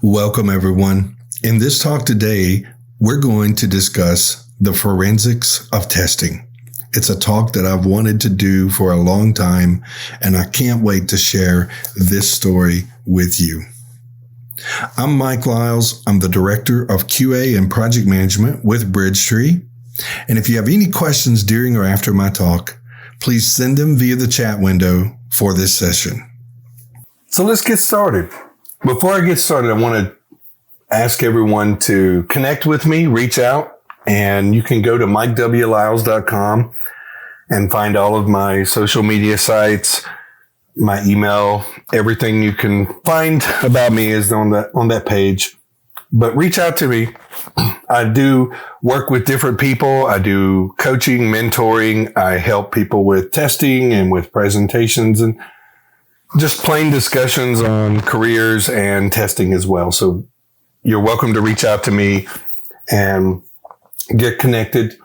Welcome, everyone. In this talk today, we're going to discuss the forensics of testing. It's a talk that I've wanted to do for a long time, and I can't wait to share this story with you. I'm Mike Lyles. I'm the Director of QA and Project Management with Drive-Thru. And if you have any questions during or after my talk, please send them via the chat window for this session. So let's get started. Before I get started, I want to ask everyone to connect with me, reach out, and you can go to mikewlyles.com and find all of my social media sites, my email, everything you can find about me is on that page. But reach out to me. I do work with different people. I do coaching, mentoring. I help people with testing and with presentations and just plain discussions on careers and testing as well. So you're welcome to reach out to me and get connected.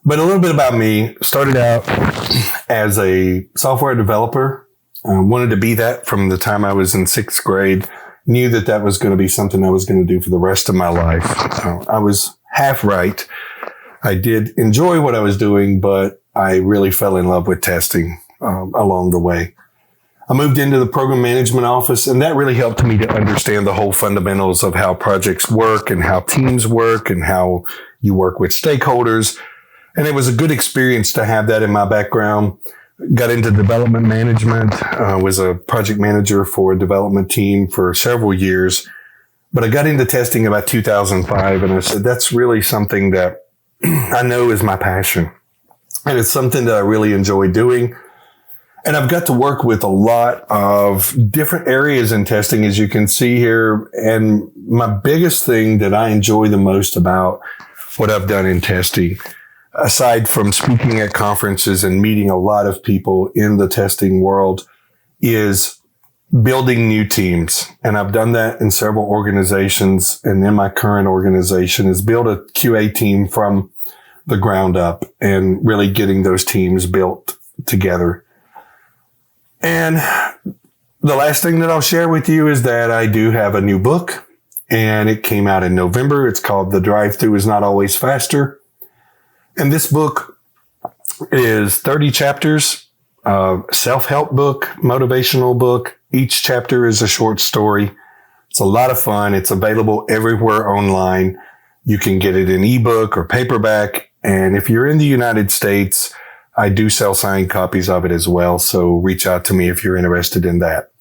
But a little bit about me. Started out as a software developer. Wanted to be that from the time I was in sixth grade. Knew that was going to be something I was going to do for the rest of my life. I was half right. I did enjoy what I was doing, but I really fell in love with testing along the way. I moved into the program management office, and that really helped me to understand the whole fundamentals of how projects work and how teams work and how you work with stakeholders. And it was a good experience to have that in my background. Got into development management, was a project manager for a development team for several years. But I got into testing about 2005, and I said, that's really something that I know is my passion. And it's something that I really enjoy doing. And I've got to work with a lot of different areas in testing, as you can see here. And my biggest thing that I enjoy the most about what I've done in testing, aside from speaking at conferences and meeting a lot of people in the testing world, is building new teams. And I've done that in several organizations. And in my current organization is build a QA team from the ground up and really getting those teams built together. And the last thing that I'll share with you is that I do have a new book, and it came out in November. It's called The Drive-Thru is Not Always Faster. And this book is 30 chapters, self-help book, motivational book. Each chapter is a short story. It's a lot of fun. It's available everywhere online. You can get it in ebook or paperback. And if you're in the United States, I do sell signed copies of it as well. So reach out to me if you're interested in that.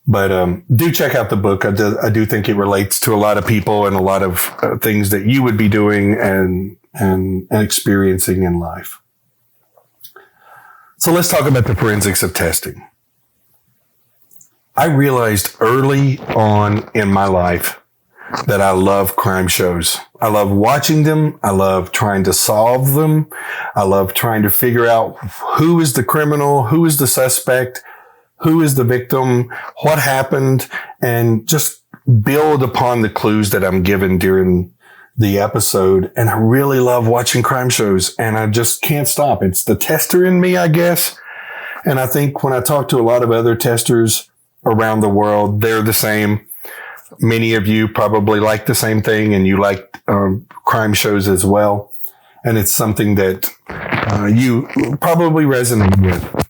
But do check out the book. I do think it relates to a lot of people and a lot of things that you would be doing and experiencing in life. So let's talk about the forensics of testing. I realized early on in my life that I love crime shows. I love watching them. I love trying to solve them. I love trying to figure out who is the criminal, who is the suspect, who is the victim, what happened, and just build upon the clues that I'm given during the episode. And I really love watching crime shows, and I just can't stop. It's the tester in me, I guess. And I think when I talk to a lot of other testers around the world, they're the same. Many of you probably like the same thing, and you like crime shows as well. And it's something that you probably resonate with.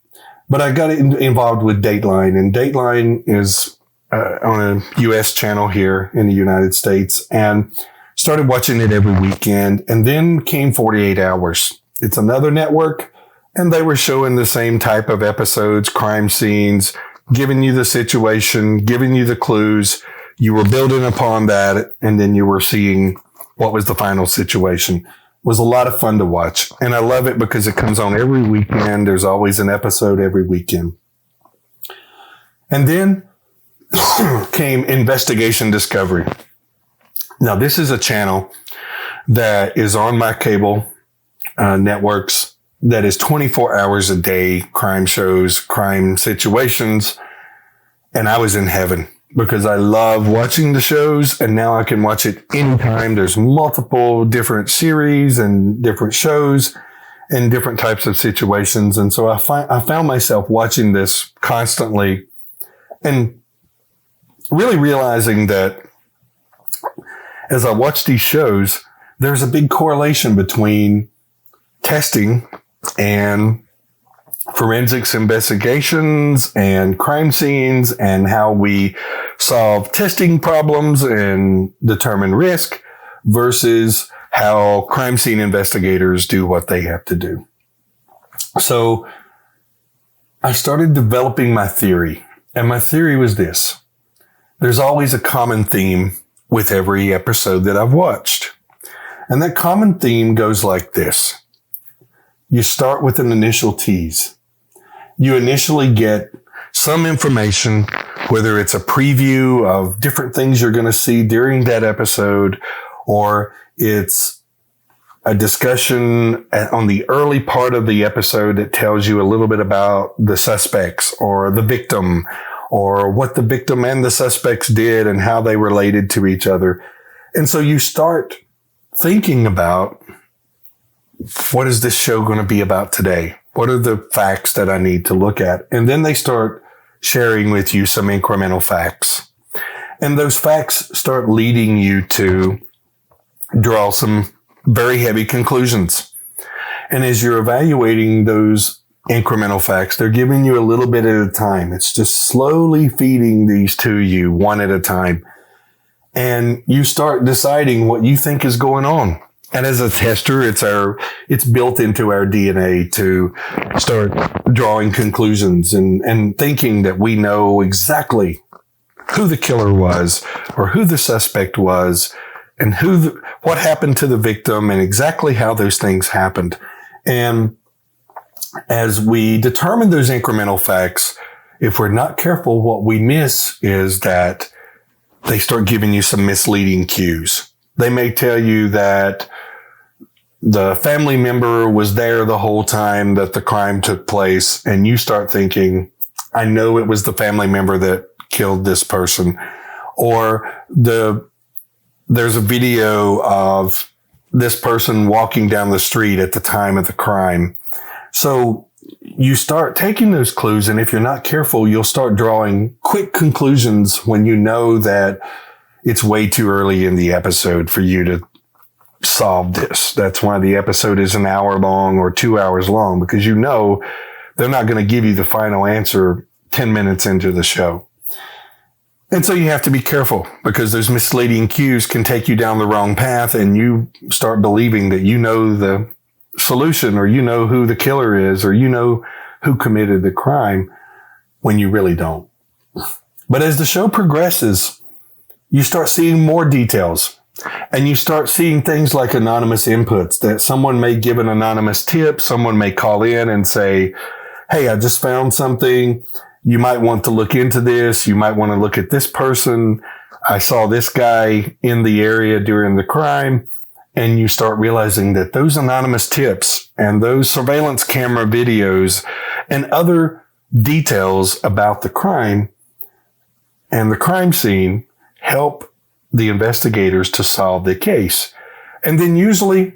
But I got involved with Dateline, and Dateline is on a U.S. channel here in the United States, and started watching it every weekend. And then came 48 Hours. It's another network, and they were showing the same type of episodes, crime scenes, giving you the situation, giving you the clues. You were building upon that, and then you were seeing what was the final situation. It was a lot of fun to watch. And I love it because it comes on every weekend. There's always an episode every weekend. And then came Investigation Discovery. Now, this is a channel that is on my cable networks that is 24 hours a day, crime shows, crime situations. And I was in heaven because I love watching the shows, and now I can watch it anytime. There's multiple different series and different shows, in different types of situations. And so I found myself watching this constantly and really realizing that as I watch these shows, there's a big correlation between testing and forensics investigations and crime scenes and how we solve testing problems and determine risk versus how crime scene investigators do what they have to do. So I started developing my theory, and my theory was this. There's always a common theme with every episode that I've watched. And that common theme goes like this. You start with an initial tease. You initially get some information, whether it's a preview of different things you're going to see during that episode, or it's a discussion on the early part of the episode that tells you a little bit about the suspects or the victim, or what the victim and the suspects did and how they related to each other. And so you start thinking about, what is this show going to be about today? What are the facts that I need to look at? And then they start sharing with you some incremental facts. And those facts start leading you to draw some very heavy conclusions. And as you're evaluating those incremental facts, they're giving you a little bit at a time. It's just slowly feeding these to you one at a time. And you start deciding what you think is going on. And as a tester, it's built into our DNA to start drawing conclusions and thinking that we know exactly who the killer was or who the suspect was and what happened to the victim and exactly how those things happened. And as we determine those incremental facts, if we're not careful, what we miss is that they start giving you some misleading cues. They may tell you that the family member was there the whole time that the crime took place, and you start thinking, I know it was the family member that killed this person. Or there's a video of this person walking down the street at the time of the crime. So you start taking those clues, and if you're not careful, you'll start drawing quick conclusions when you know that it's way too early in the episode for you to solve this. That's why the episode is an hour long or 2 hours long, because you know they're not going to give you the final answer 10 minutes into the show. And so you have to be careful, because those misleading cues can take you down the wrong path, and you start believing that you know the solution, or you know who the killer is, or you know who committed the crime, when you really don't. But as the show progresses, you start seeing more details, and you start seeing things like anonymous inputs, that someone may give an anonymous tip. Someone may call in and say, hey, I just found something. You might want to look into this. You might want to look at this person. I saw this guy in the area during the crime. And you start realizing that those anonymous tips and those surveillance camera videos and other details about the crime and the crime scene help the investigators to solve the case. And then usually,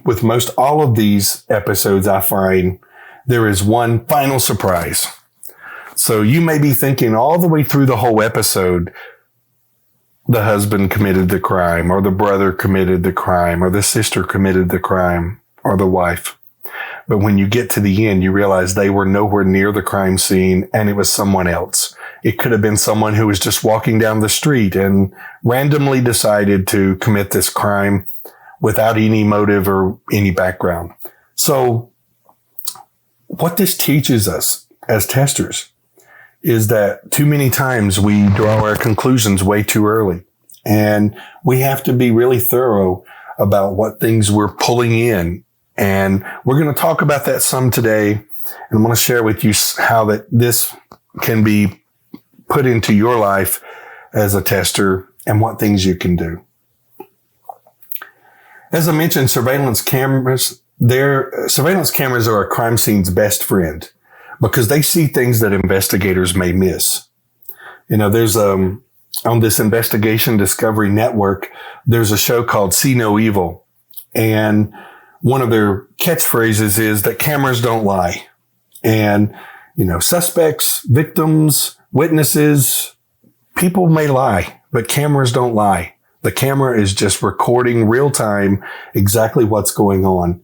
with most all of these episodes, I find there is one final surprise. So you may be thinking all the way through the whole episode, the husband committed the crime, or the brother committed the crime, or the sister committed the crime, or the wife. But when you get to the end, you realize they were nowhere near the crime scene, and it was someone else. It could have been someone who was just walking down the street and randomly decided to commit this crime without any motive or any background. So what this teaches us as testers is that too many times we draw our conclusions way too early. And we have to be really thorough about what things we're pulling in. And we're going to talk about that some today. And I'm going to share with you how that this can be put into your life as a tester and what things you can do. As I mentioned, surveillance cameras are a crime scene's best friend, because they see things that investigators may miss. You know, there's on this investigation discovery network, there's a show called See No Evil. And one of their catchphrases is that cameras don't lie. And, suspects, victims, witnesses, people may lie, but cameras don't lie. The camera is just recording real time exactly what's going on.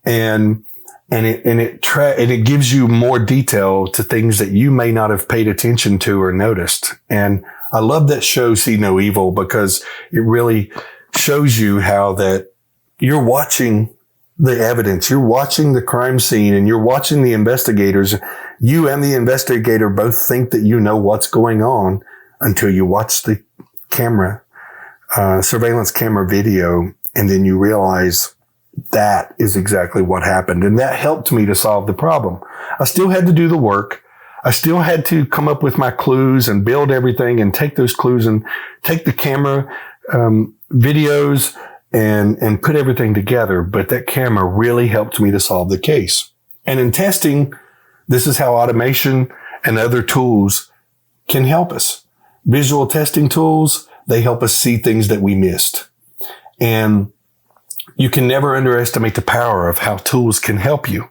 And it gives you more detail to things that you may not have paid attention to or noticed. And I love that show, See No Evil, because it really shows you how that you're watching the evidence, you're watching the crime scene, and you're watching the investigators. You and the investigator both think that you know what's going on until you watch the surveillance camera video, and then you realize that is exactly what happened. And that helped me to solve the problem. I still had to do the work. I still had to come up with my clues and build everything and take those clues and take the camera videos and put everything together. But that camera really helped me to solve the case. And in testing, this is how automation and other tools can help us. Visual testing tools, they help us see things that we missed. And you can never underestimate the power of how tools can help you.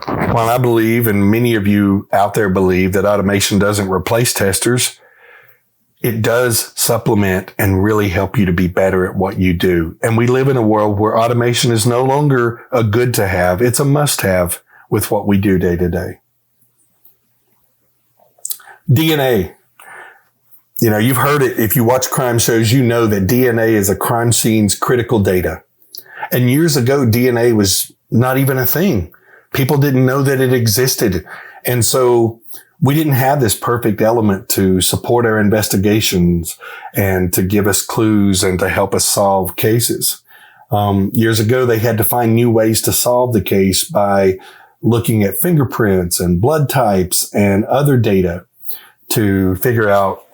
While I believe, and many of you out there believe, that automation doesn't replace testers, it does supplement and really help you to be better at what you do. And we live in a world where automation is no longer a good to have. It's a must have with what we do day to day. DNA. You've heard it. If you watch crime shows, you know that DNA is a crime scene's critical data. And years ago, DNA was not even a thing. People didn't know that it existed. And so we didn't have this perfect element to support our investigations and to give us clues and to help us solve cases. Years ago, they had to find new ways to solve the case by looking at fingerprints and blood types and other data to figure out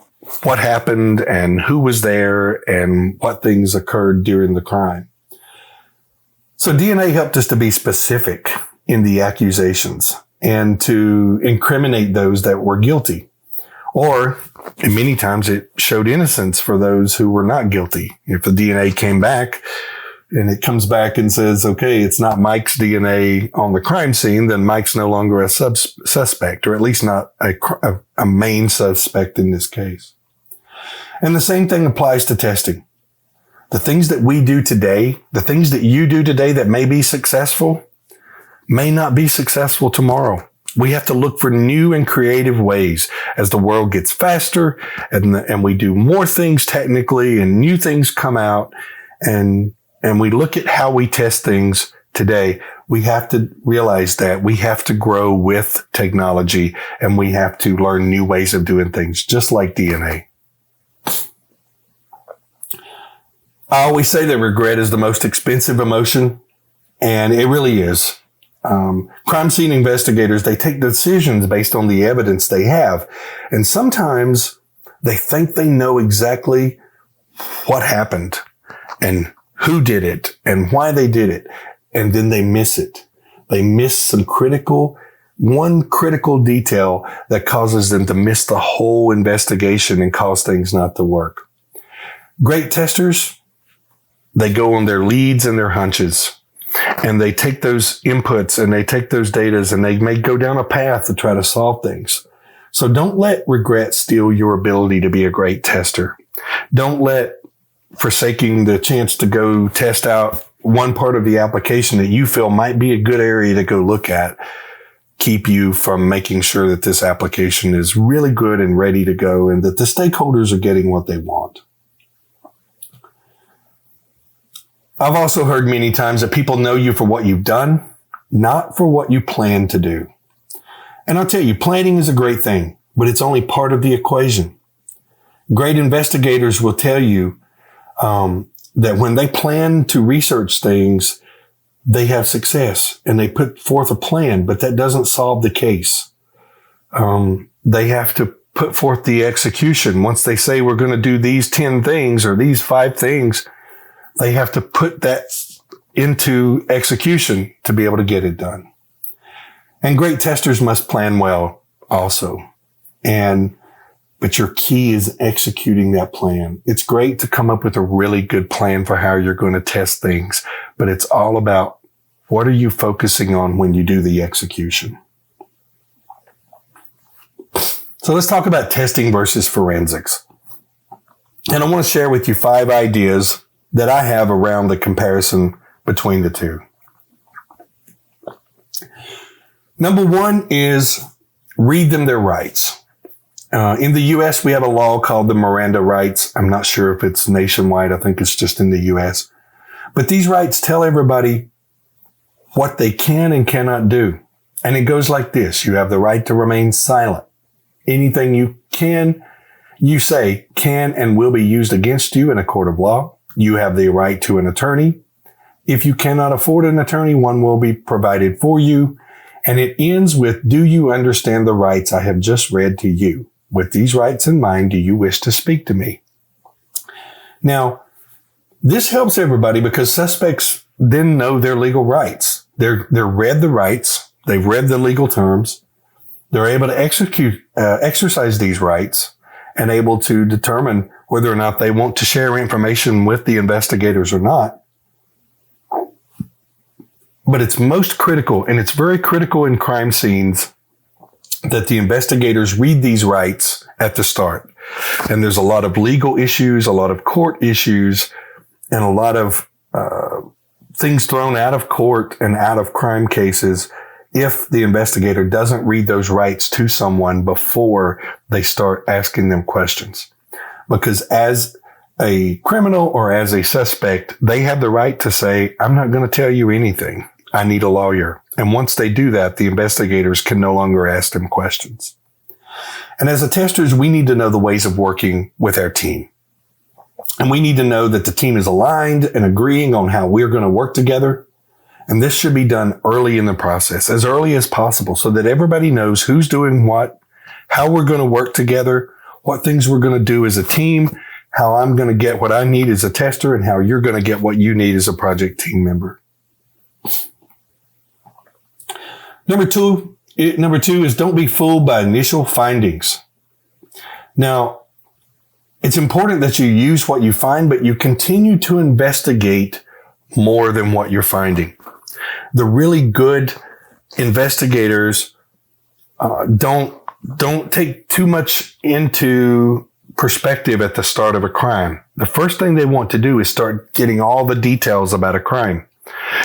what happened and who was there and what things occurred during the crime. So DNA helped us to be specific in the accusations and to incriminate those that were guilty. Or, and many times it showed innocence for those who were not guilty. If the DNA came back and it comes back and says, okay, it's not Mike's DNA on the crime scene, then Mike's no longer a suspect, or at least not a main suspect in this case. And the same thing applies to testing. The things that we do today, the things that you do today that may be successful, may not be successful tomorrow. We have to look for new and creative ways as the world gets faster and we do more things technically and new things come out and we look at how we test things today. We have to realize that we have to grow with technology and we have to learn new ways of doing things, just like DNA. I always say that regret is the most expensive emotion, and it really is. Crime scene investigators, they take decisions based on the evidence they have. And sometimes they think they know exactly what happened and who did it and why they did it. And then they miss it. They miss one critical detail that causes them to miss the whole investigation and cause things not to work. Great testers, they go on their leads and their hunches. And they take those inputs and they take those datas and they may go down a path to try to solve things. So don't let regret steal your ability to be a great tester. Don't let forsaking the chance to go test out one part of the application that you feel might be a good area to go look at keep you from making sure that this application is really good and ready to go and that the stakeholders are getting what they want. I've also heard many times that people know you for what you've done, not for what you plan to do. And I'll tell you, planning is a great thing, but it's only part of the equation. Great investigators will tell you that when they plan to research things, they have success and they put forth a plan, but that doesn't solve the case. They have to put forth the execution. Once they say we're going to do these 10 things or these 5 things, they have to put that into execution to be able to get it done. And great testers must plan well also. But your key is executing that plan. It's great to come up with a really good plan for how you're going to test things, but it's all about What are you focusing on when you do the execution? So let's talk about testing versus forensics. And I want to share with you 5 ideas that I have around the comparison between the two. Number 1 is read them their rights. In the U.S., we have a law called the Miranda rights. I'm not sure if it's nationwide. I think it's just in the U.S. But these rights tell everybody what they can and cannot do. And it goes like this. You have the right to remain silent. Anything you say can and will be used against you in a court of law. You have the right to an attorney. If you cannot afford an attorney, one will be provided for you. And it ends with, do you understand the rights I have just read to you? With these rights in mind, do you wish to speak to me? Now, this helps everybody because suspects then know their legal rights. They're read the rights. They've read the legal terms. They're able to exercise these rights and able to determine whether or not they want to share information with the investigators or not. But it's most critical, and it's very critical in crime scenes, that the investigators read these rights at the start. And there's a lot of legal issues, a lot of court issues, and a lot of things thrown out of court and out of crime cases if the investigator doesn't read those rights to someone before they start asking them questions. Because as a criminal or as a suspect, they have the right to say, I'm not going to tell you anything. I need a lawyer. And once they do that, the investigators can no longer ask them questions. And as testers, we need to know the ways of working with our team. And we need to know that the team is aligned and agreeing on how we're going to work together. And this should be done early in the process, as early as possible, so that everybody knows who's doing what, how we're going to work together, what things we're going to do as a team, how I'm going to get what I need as a tester, and how you're going to get what you need as a project team member. Number two is don't be fooled by initial findings. Now, it's important that you use what you find, but you continue to investigate more than what you're finding. The really good investigators don't take too much into perspective at the start of a crime. The first thing they want to do is start getting all the details about a crime.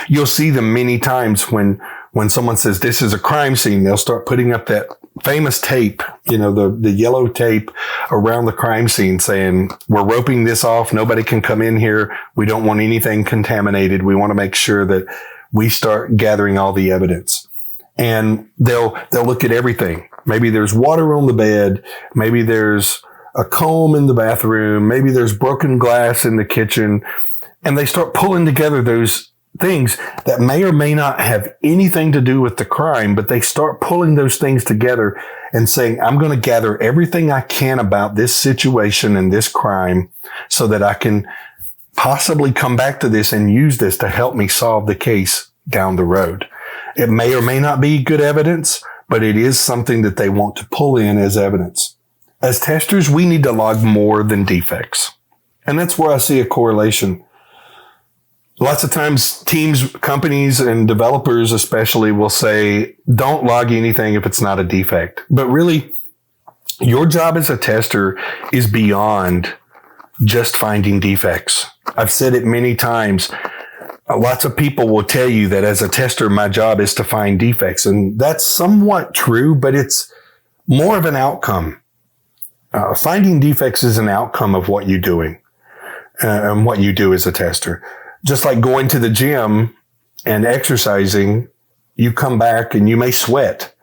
You'll see them many times when someone says this is a crime scene, they'll start putting up that famous tape, the yellow tape around the crime scene saying, we're roping this off. Nobody can come in here. We don't want anything contaminated. We want to make sure that we start gathering all the evidence. And they'll look at everything. Maybe there's water on the bed. Maybe there's a comb in the bathroom. Maybe there's broken glass in the kitchen. And they start pulling together those things that may or may not have anything to do with the crime, but they start pulling those things together and saying, I'm going to gather everything I can about this situation and this crime so that I can possibly come back to this and use this to help me solve the case down the road. It may or may not be good evidence, but it is something that they want to pull in as evidence. As testers, we need to log more than defects. And that's where I see a correlation. Lots of times teams, companies, and developers especially will say, don't log anything if it's not a defect. But really, your job as a tester is beyond just finding defects. I've said it many times. Lots of people will tell you that as a tester, my job is to find defects. And that's somewhat true, but it's more of an outcome. Finding defects is an outcome of what you're doing and what you do as a tester. Just like going to the gym and exercising, you come back and you may sweat.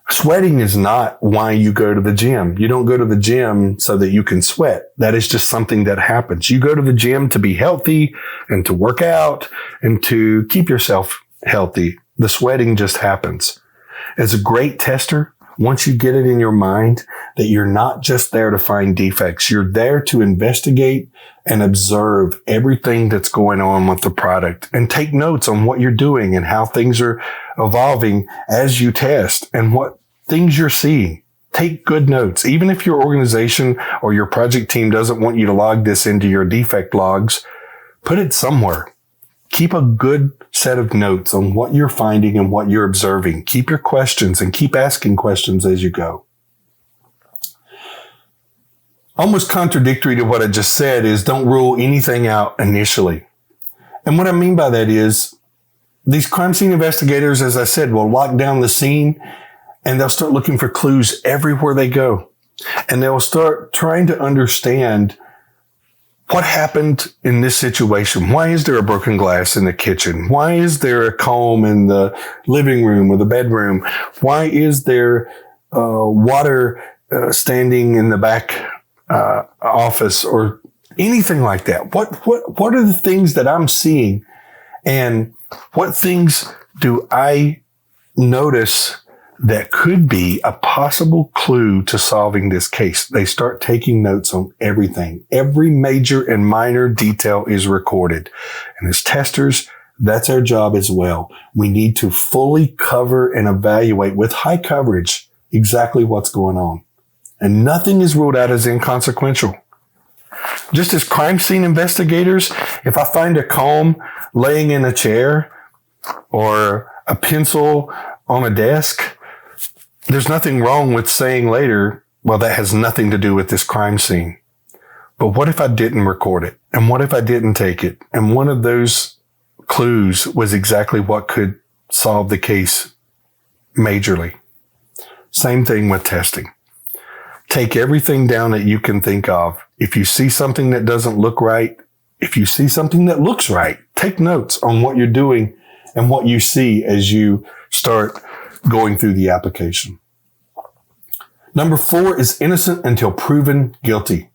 Sweating is not why you go to the gym. You don't go to the gym so that you can sweat. That is just something that happens. You go to the gym to be healthy and to work out and to keep yourself healthy. The sweating just happens. As a great tester, once you get it in your mind that you're not just there to find defects, you're there to investigate and observe everything that's going on with the product and take notes on what you're doing and how things are evolving as you test and what things you're seeing. Take good notes. Even if your organization or your project team doesn't want you to log this into your defect logs, put it somewhere. Keep a good set of notes on what you're finding and what you're observing. Keep your questions and keep asking questions as you go. Almost contradictory to what I just said is don't rule anything out initially. And what I mean by that is these crime scene investigators, as I said, will lock down the scene and they'll start looking for clues everywhere they go. And they'll start trying to understand what happened in this situation. Why is there a broken glass in the kitchen? Why is there a comb in the living room or the bedroom? Why is there water standing in the back office or anything like that? What are the things that I'm seeing, and what things do I notice that could be a possible clue to solving this case? They start taking notes on everything. Every major and minor detail is recorded. And as testers, that's our job as well. We need to fully cover and evaluate with high coverage exactly what's going on. And nothing is ruled out as inconsequential. Just as crime scene investigators, if I find a comb laying in a chair or a pencil on a desk, there's nothing wrong with saying later, well, that has nothing to do with this crime scene. But what if I didn't record it? And what if I didn't take it? And one of those clues was exactly what could solve the case majorly. Same thing with testing. Take everything down that you can think of. If you see something that doesn't look right, if you see something that looks right, take notes on what you're doing and what you see as you start going through the application. Number 4 is innocent until proven guilty.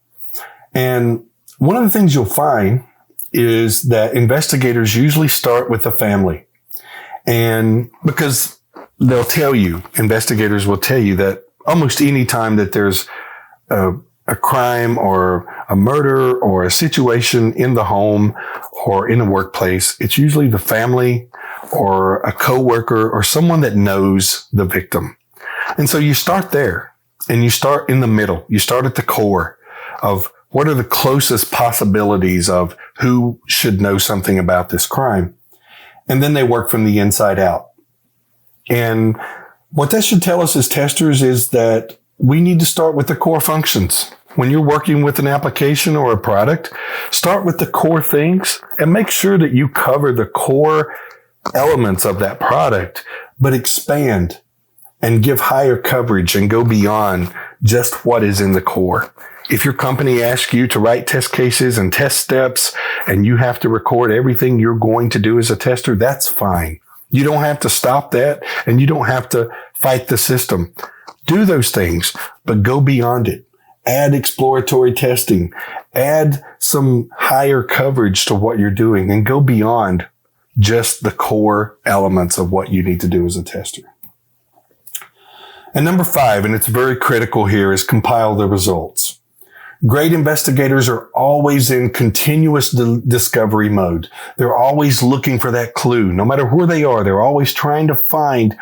And one of the things you'll find is that investigators usually start with the family. And because they'll tell you, investigators will tell you that almost any time that there's a crime or a murder or a situation in the home or in a workplace, it's usually the family or a coworker or someone that knows the victim. And so you start there and you start in the middle. You start at the core of what are the closest possibilities of who should know something about this crime. And then they work from the inside out. And what that should tell us as testers is that we need to start with the core functions. When you're working with an application or a product, start with the core things and make sure that you cover the core elements of that product, but expand and give higher coverage and go beyond just what is in the core. If your company asks you to write test cases and test steps and you have to record everything you're going to do as a tester, that's fine. You don't have to stop that and you don't have to fight the system. Do those things, but go beyond it. Add exploratory testing. Add some higher coverage to what you're doing and go beyond just the core elements of what you need to do as a tester. And number 5, and it's very critical here, is compile the results. Great investigators are always in continuous discovery mode. They're always looking for that clue. No matter where they are, they're always trying to find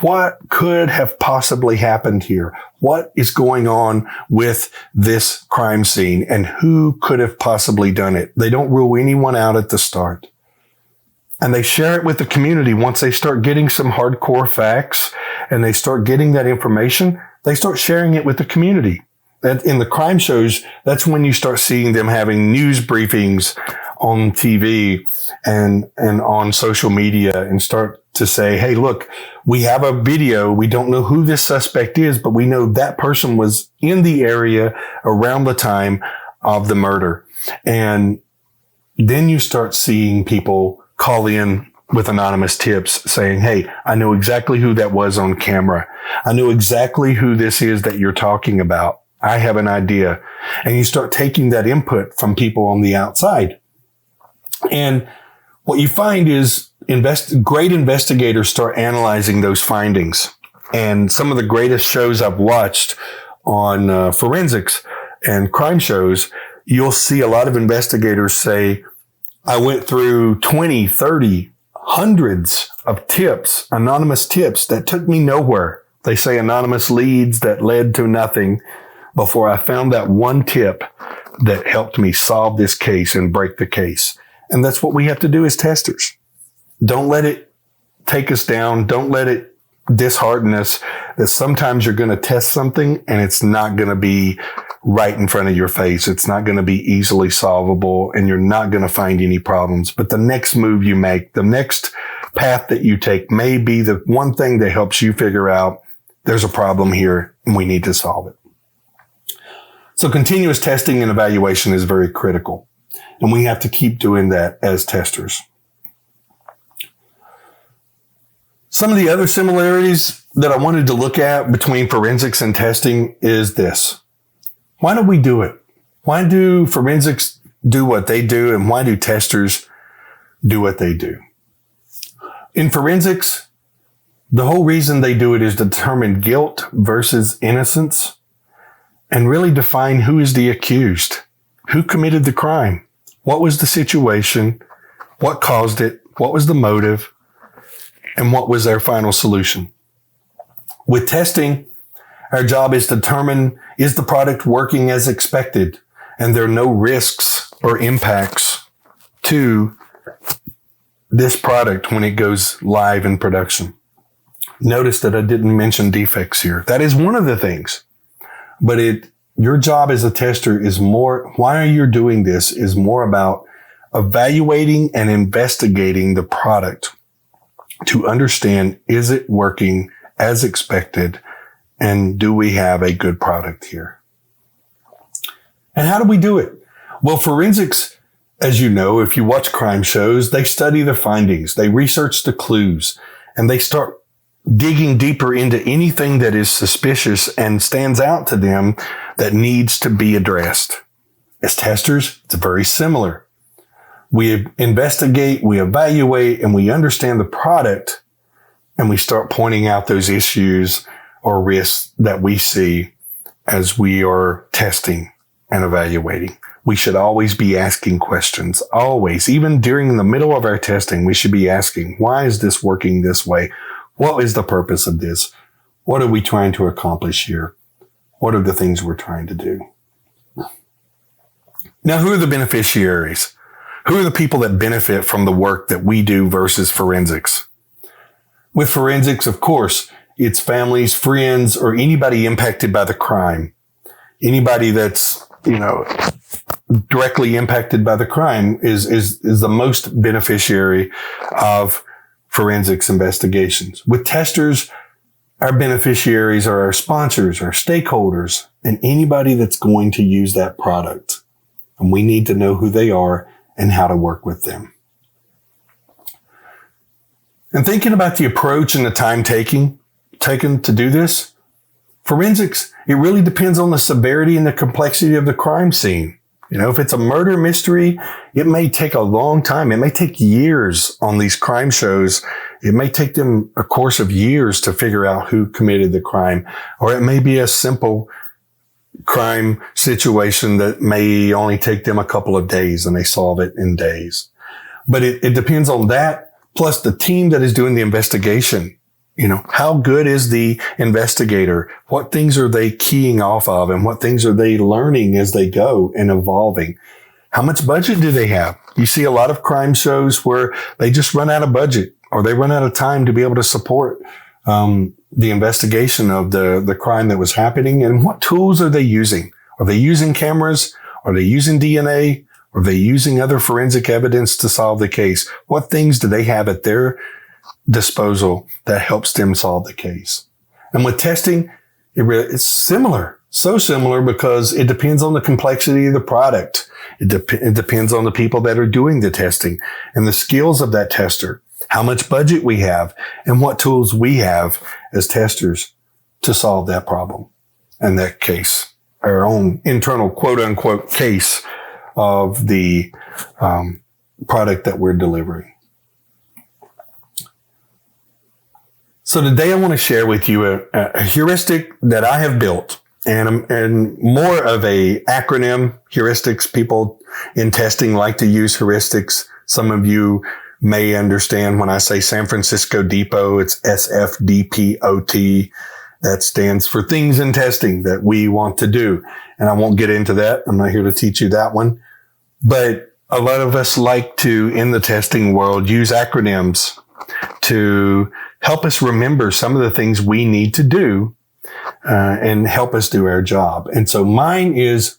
what could have possibly happened here. What is going on with this crime scene and who could have possibly done it? They don't rule anyone out at the start. And they share it with the community. Once they start getting some hardcore facts and they start getting that information, they start sharing it with the community. That in the crime shows, that's when you start seeing them having news briefings on TV and on social media and start to say, hey, look, we have a video. We don't know who this suspect is, but we know that person was in the area around the time of the murder. And then you start seeing people call in with anonymous tips saying, hey, I know exactly who that was on camera. I know exactly who this is that you're talking about. I have an idea. And you start taking that input from people on the outside. And what you find is great investigators start analyzing those findings. And some of the greatest shows I've watched on forensics and crime shows, you'll see a lot of investigators say, I went through 20, 30, hundreds of tips, anonymous tips that took me nowhere. They say anonymous leads that led to nothing before I found that one tip that helped me solve this case and break the case. And that's what we have to do as testers. Don't let it take us down. Don't let it dishearten us that sometimes you're going to test something and it's not going to be right in front of your face. It's not going to be easily solvable and you're not going to find any problems. But the next move you make, the next path that you take may be the one thing that helps you figure out there's a problem here and we need to solve it. So continuous testing and evaluation is very critical. And we have to keep doing that as testers. Some of the other similarities that I wanted to look at between forensics and testing is this. Why do we do it? Why do forensics do what they do and why do testers do what they do? In forensics, the whole reason they do it is to determine guilt versus innocence and really define who is the accused, who committed the crime, what was the situation, what caused it, what was the motive, and what was their final solution. With testing, our job is to determine, is the product working as expected? And there are no risks or impacts to this product when it goes live in production. Notice that I didn't mention defects here. That is one of the things. But your job as a tester is more, why you're doing this is more about evaluating and investigating the product to understand, is it working as expected? And do we have a good product here? And how do we do it? Well, forensics, as you know, if you watch crime shows, they study the findings, they research the clues, and they start digging deeper into anything that is suspicious and stands out to them that needs to be addressed. As testers, it's very similar. We investigate, we evaluate, and we understand the product, and we start pointing out those issues or risks that we see as we are testing and evaluating. We should always be asking questions, always. Even during the middle of our testing, we should be asking, why is this working this way? What is the purpose of this? What are we trying to accomplish here? What are the things we're trying to do? Now, who are the beneficiaries? Who are the people that benefit from the work that we do versus forensics? With forensics, of course, it's families, friends, or anybody impacted by the crime. Anybody that's, directly impacted by the crime is the most beneficiary of forensics investigations. With testers, our beneficiaries are our sponsors, our stakeholders, and anybody that's going to use that product. And we need to know who they are and how to work with them. And thinking about the approach and the time taken to do this, forensics, it really depends on the severity and the complexity of the crime scene. If it's a murder mystery, it may take a long time. It may take years on these crime shows. It may take them a course of years to figure out who committed the crime. Or it may be a simple crime situation that may only take them a couple of days and they solve it in days. But it depends on that, plus the team that is doing the investigation. How good is the investigator? What things are they keying off of and what things are they learning as they go and evolving? How much budget do they have? You see a lot of crime shows where they just run out of budget or they run out of time to be able to support the investigation of the crime that was happening. And what tools are they using? Are they using cameras? Are they using DNA? Are they using other forensic evidence to solve the case? What things do they have at their disposal that helps them solve the case? And with testing, it's similar. So similar because it depends on the complexity of the product. It depends on the people that are doing the testing and the skills of that tester, how much budget we have, and what tools we have as testers to solve that problem and that case, our own internal quote unquote case of the product that we're delivering. So today I want to share with you a heuristic that I have built and more of a acronym. Heuristics, people in testing like to use heuristics. Some of you may understand when I say San Francisco Depot, it's SFDPOT. That stands for things in testing that we want to do. And I won't get into that. I'm not here to teach you that one. But A lot of us like to, in the testing world, use acronyms to help us remember some of the things we need to do and help us do our job. And so mine is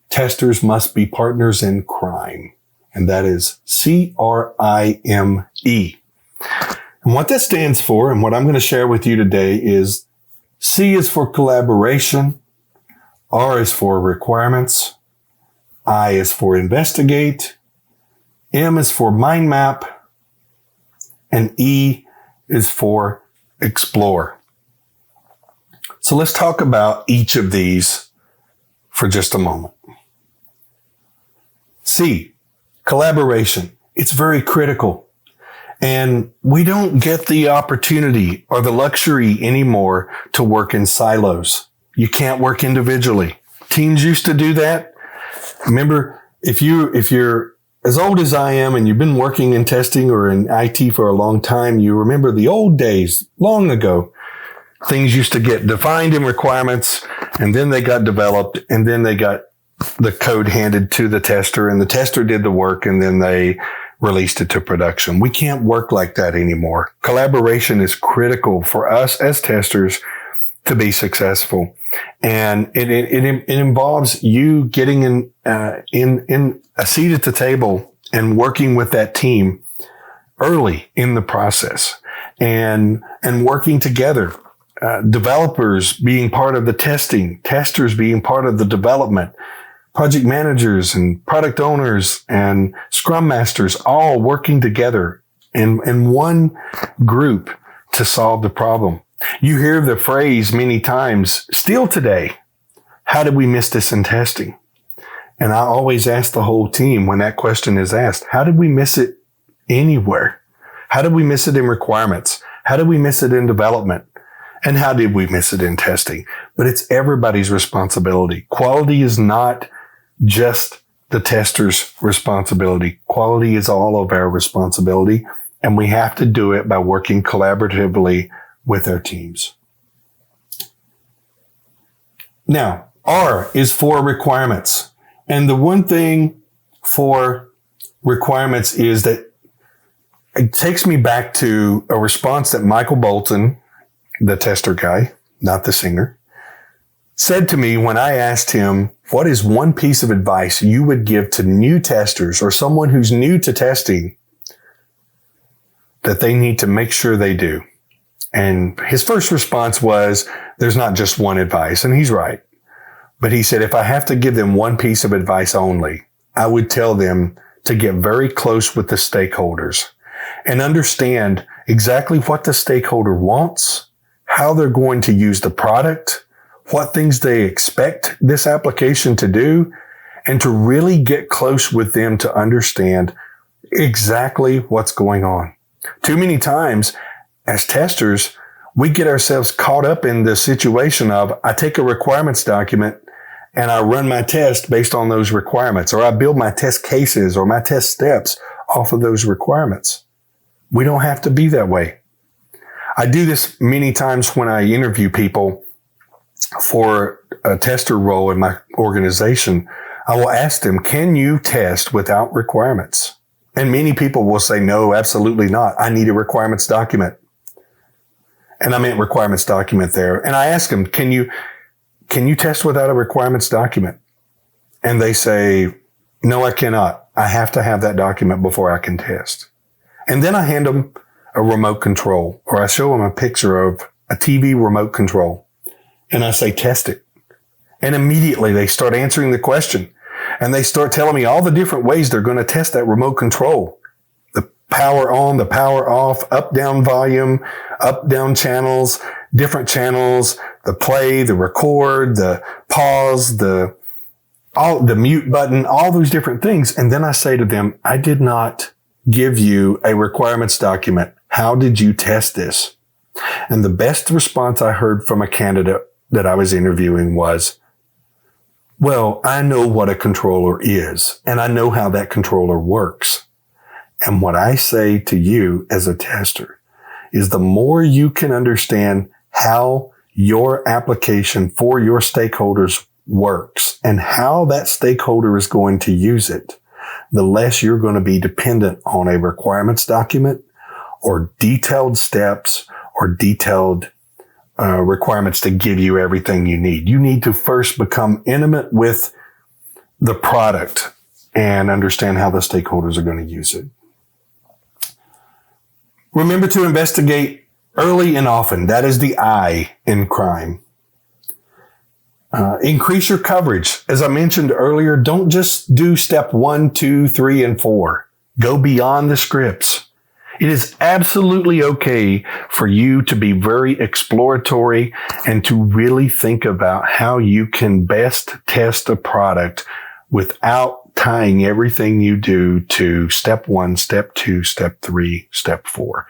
testers must be partners in crime. And that is CRIME. And what that stands for, and what I'm going to share with you today, is C is for collaboration, R is for requirements, I is for investigate, M is for mind map, and E is for explore. So let's talk about each of these for just a moment. C, collaboration. It's very critical. And we don't get the opportunity or the luxury anymore to work in silos. You can't work individually. Teams used to do that. Remember, if you're as old as I am and you've been working in testing or in IT for a long time, you remember the old days, long ago. Things used to get defined in requirements, and then they got developed, and then they got the code handed to the tester, and the tester did the work, and then they released it to production. We can't work like that anymore. Collaboration is critical for us as testers to be successful. And it involves you getting in a seat at the table and working with that team early in the process and working together. Developers being part of the testing, testers being part of the development, project managers and product owners and scrum masters all working together in one group to solve the problem. You hear the phrase many times still today, how did we miss this in testing? And I always ask the whole team when that question is asked, how did we miss it anywhere? How did we miss it in requirements? How did we miss it in development? And how did we miss it in testing? But it's everybody's responsibility. Quality is not just the tester's responsibility. Quality is all of our responsibility, and we have to do it by working collaboratively with our teams. Now, R is for requirements. And the one thing for requirements is that it takes me back to a response that Michael Bolton, the tester guy, not the singer, said to me when I asked him, what is one piece of advice you would give to new testers or someone who's new to testing that they need to make sure they do? And his first response was, there's not just one advice, and he's right. But he said, if I have to give them one piece of advice only, I would tell them to get very close with the stakeholders and understand exactly what the stakeholder wants, how they're going to use the product, what things they expect this application to do, and to really get close with them to understand exactly what's going on. Too many times as testers, we get ourselves caught up in the situation of I take a requirements document and I run my test based on those requirements, or I build my test cases or my test steps off of those requirements. We don't have to be that way. I do this many times when I interview people for a tester role in my organization. I will ask them, can you test without requirements? And many people will say, no, absolutely not. I need a requirements document. And I meant requirements document there. And I ask them, can you test without a requirements document? And they say, no, I cannot. I have to have that document before I can test. And then I hand them a remote control, or I show them a picture of a TV remote control. And I say, test it. And immediately they start answering the question. And they start telling me all the different ways they're going to test that remote control. The power on, the power off, up, down volume, up, down channels, different channels, the play, the record, the pause, the mute button, all those different things. And then I say to them, I did not give you a requirements document. How did you test this? And the best response I heard from a candidate that I was interviewing was, well, I know what a controller is, and I know how that controller works. And what I say to you as a tester is the more you can understand how your application for your stakeholders works and how that stakeholder is going to use it, the less you're going to be dependent on a requirements document or detailed steps or detailed requirements to give you everything you need. You need to first become intimate with the product and understand how the stakeholders are going to use it. Remember to investigate early and often. That is the I in crime. Increase your coverage. As I mentioned earlier, don't just do step 1, 2, 3, and 4. Go beyond the scripts. It is absolutely okay for you to be very exploratory and to really think about how you can best test a product without tying everything you do to step 1, step 2, step 3, step 4.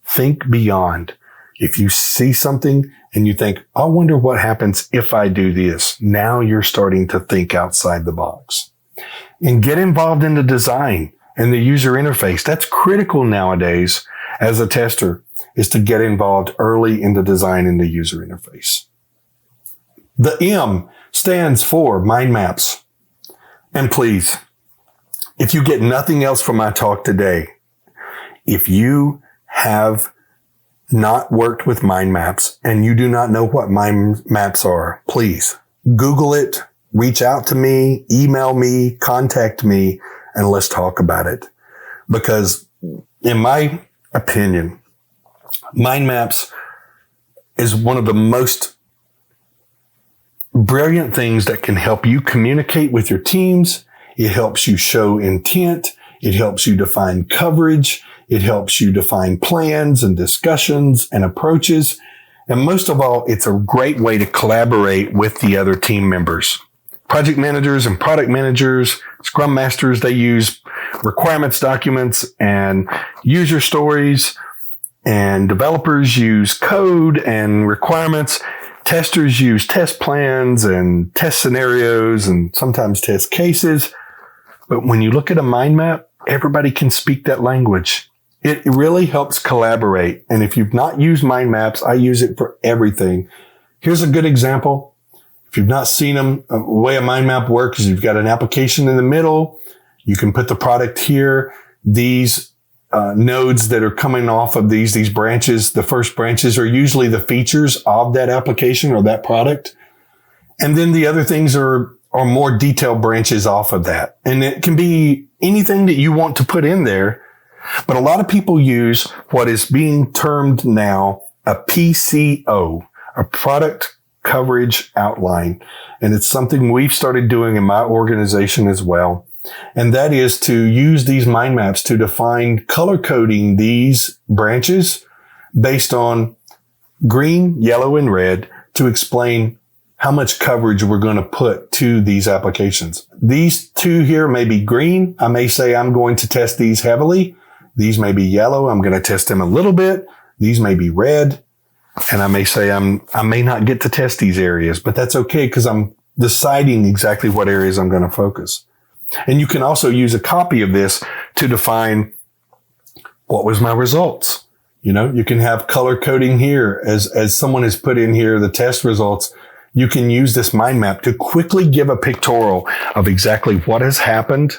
Think beyond. If you see something and you think, I wonder what happens if I do this, now you're starting to think outside the box. And get involved in the design and the user interface. That's critical nowadays as a tester, is to get involved early in the design and the user interface. The M stands for mind maps. And please, if you get nothing else from my talk today, if you have not worked with mind maps and you do not know what mind maps are, please Google it, reach out to me, email me, contact me, and let's talk about it. Because in my opinion, mind maps is one of the most brilliant things that can help you communicate with your teams. It helps you show intent. It helps you define coverage. It helps you define plans and discussions and approaches. And most of all, it's a great way to collaborate with the other team members. Project managers and product managers, Scrum Masters, they use requirements documents and user stories, and developers use code and requirements. Testers use test plans and test scenarios and sometimes test cases. But when you look at a mind map, everybody can speak that language. It really helps collaborate. And if you've not used mind maps, I use it for everything. Here's a good example. If you've not seen them, the way a mind map works is you've got an application in the middle. You can put the product here. These nodes that are coming off of these branches, the first branches are usually the features of that application or that product. And then the other things are more detailed branches off of that. And it can be anything that you want to put in there. But a lot of people use what is being termed now a PCO, a product coverage outline. And it's something we've started doing in my organization as well. And that is to use these mind maps to define color coding these branches based on green, yellow, and red to explain how much coverage we're going to put to these applications. These two here may be green. I may say I'm going to test these heavily. These may be yellow. I'm going to test them a little bit. These may be red. And I may say I may not get to test these areas, but that's okay because I'm deciding exactly what areas I'm going to focus. And you can also use a copy of this to define what was my results. You know, you can have color coding here as someone has put in here the test results. You can use this mind map to quickly give a pictorial of exactly what has happened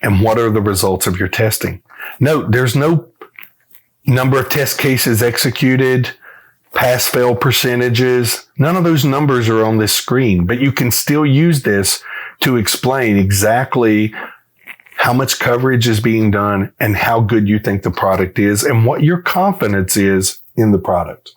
and what are the results of your testing. Note, there's no number of test cases executed, pass-fail percentages. None of those numbers are on this screen, but you can still use this to explain exactly how much coverage is being done and how good you think the product is and what your confidence is in the product.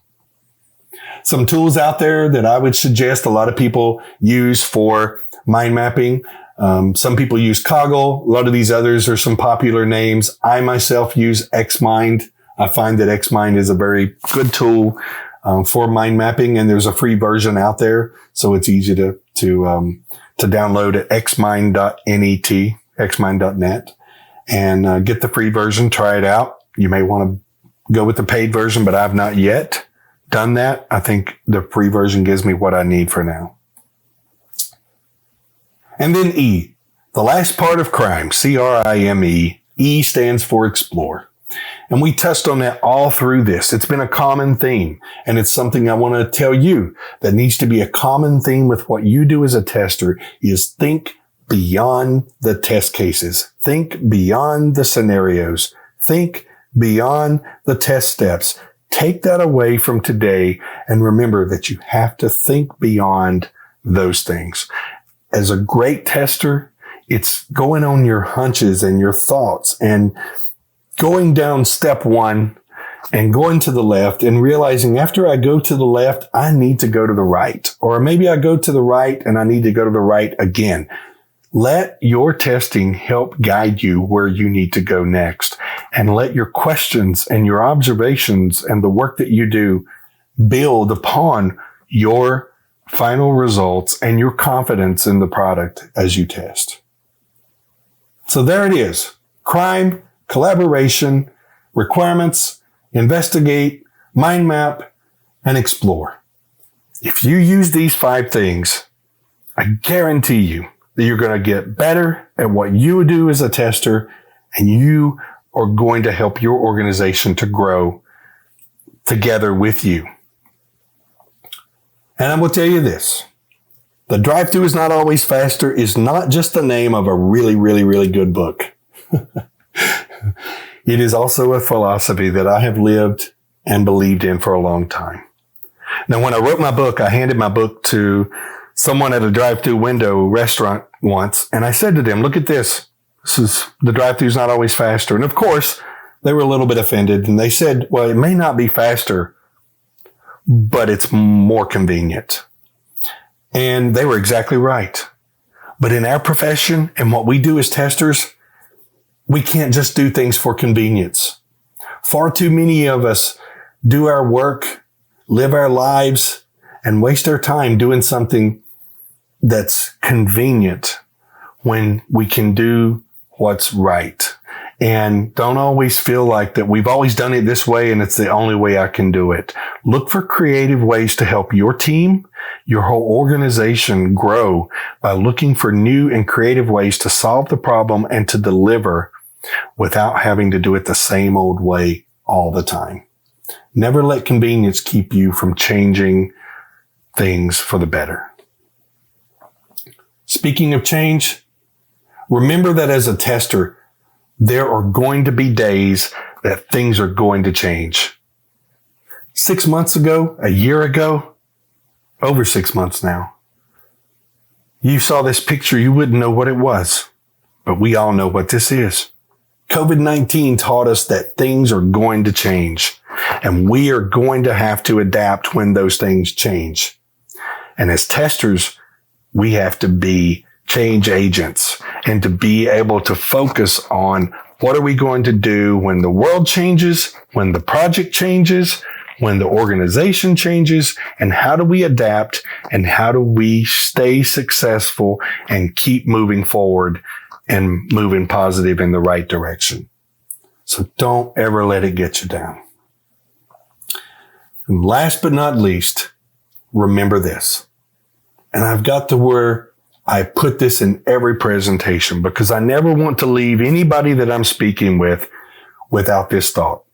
Some tools out there that I would suggest a lot of people use for mind mapping. Some people use Coggle. A lot of these others are some popular names. I myself use Xmind. I find that Xmind is a very good tool for mind mapping, and there's a free version out there, so it's easy to download at xmind.net, and get the free version. Try it out. You may want to go with the paid version, but I've not yet done that. I think the free version gives me what I need for now. And then E, the last part of crime, CRIME. E stands for explore. And we touched on that all through this. It's been a common theme, and it's something I want to tell you that needs to be a common theme with what you do as a tester is think beyond the test cases. Think beyond the scenarios. Think beyond the test steps. Take that away from today and remember that you have to think beyond those things. As a great tester, it's going on your hunches and your thoughts and going down step one and going to the left and realizing after I go to the left, I need to go to the right. Or maybe I go to the right and I need to go to the right again. Let your testing help guide you where you need to go next. And let your questions and your observations and the work that you do build upon your final results and your confidence in the product as you test. So there it is. Crime, collaboration, requirements, investigate, mind map, and explore. If you use these 5 things, I guarantee you that you're going to get better at what you do as a tester, and you are going to help your organization to grow together with you. And I'm going to tell you this. The Drive-Thru is Not Always Faster is not just the name of a really, really, really good book. It is also a philosophy that I have lived and believed in for a long time. Now, when I wrote my book, I handed my book to someone at a drive-thru window restaurant once, and I said to them, look at this. This is The Drive-Thru is Not Always Faster. And of course, they were a little bit offended, and they said, well, it may not be faster, but it's more convenient. And they were exactly right. But in our profession and what we do as testers, we can't just do things for convenience. Far too many of us do our work, live our lives, and waste our time doing something that's convenient when we can do what's right. And don't always feel like that we've always done it this way and it's the only way I can do it. Look for creative ways to help your team, your whole organization grow by looking for new and creative ways to solve the problem and to deliver without having to do it the same old way all the time. Never let convenience keep you from changing things for the better. Speaking of change, remember that as a tester, there are going to be days that things are going to change. 6 months ago, a year ago, over 6 months now, you saw this picture, you wouldn't know what it was, but we all know what this is. COVID-19 taught us that things are going to change, and we are going to have to adapt when those things change. And as testers, we have to be change agents and to be able to focus on what are we going to do when the world changes, when the project changes, when the organization changes, and how do we adapt and how do we stay successful and keep moving forward and moving positive in the right direction. So don't ever let it get you down. And last but not least, remember this. And I've got to where I put this in every presentation because I never want to leave anybody that I'm speaking with without this thought.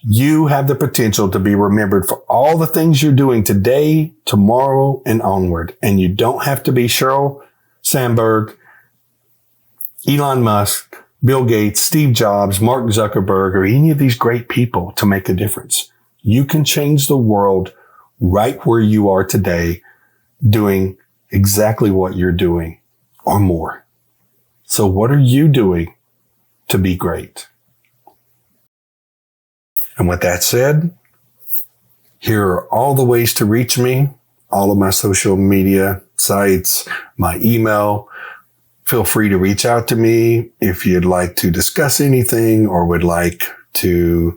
You have the potential to be remembered for all the things you're doing today, tomorrow, and onward. And you don't have to be Sheryl Sandberg, Elon Musk, Bill Gates, Steve Jobs, Mark Zuckerberg, or any of these great people to make a difference. You can change the world right where you are today, doing exactly what you're doing or more. So what are you doing to be great? And with that said, here are all the ways to reach me, all of my social media sites, my email. Feel free to reach out to me if you'd like to discuss anything or would like to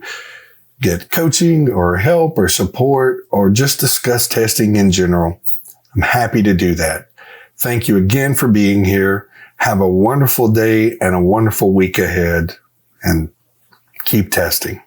get coaching or help or support or just discuss testing in general. I'm happy to do that. Thank you again for being here. Have a wonderful day and a wonderful week ahead, and keep testing.